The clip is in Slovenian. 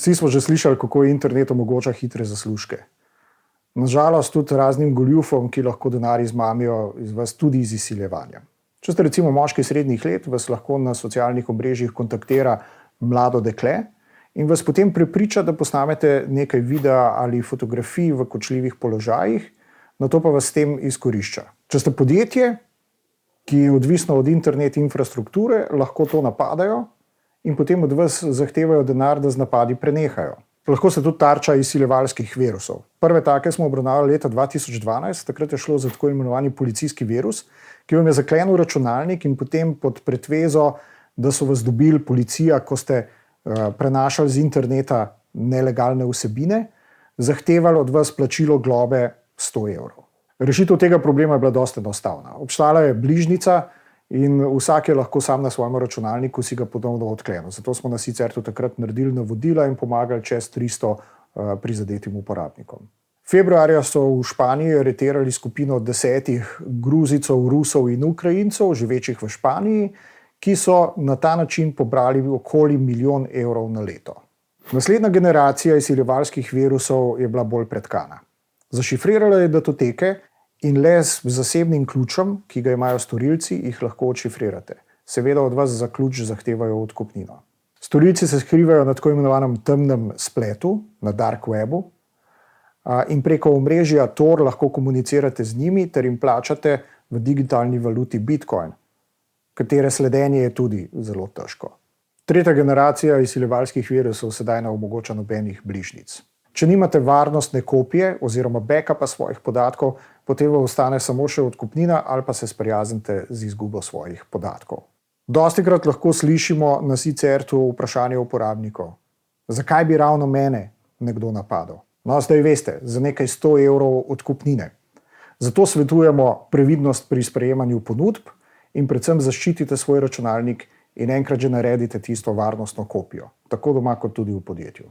Vsi smo že slišali, kako internet omogoča hitre zaslužke. Nažalost, tudi raznim goljufom, ki lahko denar izmamijo iz vas, tudi iz izsiljevanja. Če ste recimo moški srednjih let, vas lahko na socialnih omrežjih kontaktira mlado dekle in vas potem prepriča, da posnamete nekaj videa ali fotografij v kočljivih položajih, nato pa vas s tem izkorišča. Če ste podjetje, ki je odvisno od internet infrastrukture, lahko to napadajo in potem od vas zahtevajo denar, da z napadi prenehajo. Lahko se tudi tarča izsiljevalskih virusov. Prve take smo obravnavali leta 2012, takrat je šlo za tako imenovani policijski virus, ki vam je zaklenil računalnik in potem pod pretvezo, da so vas dobili policija, ko ste prenašali z interneta nelegalne vsebine, zahtevali od vas plačilo globe 100 evrov. Rešitev tega problema je bila dosti enostavna. Obstala je bližnjica in vsak je lahko sam na svojem računalniku si ga ponovno odklenil. Zato smo na SICERTU takrat naredili navodila in pomagali čez 300 prizadetim uporabnikom. Februarja so v Španiji aretirali skupino 10 Gruzicov, Rusov in Ukrajincev, živečih v Španiji, ki so na ta način pobrali okoli 1 milijon evrov na leto. Naslednja generacija izsiljevalskih virusov je bila bolj pretkana. Zašifrirala je datoteke in le z zasebnim ključem, ki ga imajo storilci, jih lahko odšifrirate. Seveda od vas za ključ zahtevajo odkupnino. Storilci se skrivajo na tako imenovanem temnem spletu, na dark webu, in preko omrežja Tor lahko komunicirate z njimi ter jim plačate v digitalni valuti Bitcoin, katere sledenje je tudi zelo težko. Tretja generacija izsiljevalskih virusov sedaj ne omogoča nobenih bližnjic. Če nimate varnostne kopije oziroma backupa svojih podatkov, potem vam ostane samo še odkupnina ali pa se sprijaznite z izgubo svojih podatkov. Dostikrat lahko slišimo na SICERTU vprašanje uporabnikov. Zakaj bi ravno mene nekdo napadel? No, zdaj veste, za nekaj 100 evrov odkupnine. Zato svetujemo previdnost pri sprejemanju ponudb in predvsem zaščitite svoj računalnik in enkrat že naredite tisto varnostno kopijo, tako doma kot tudi v podjetju.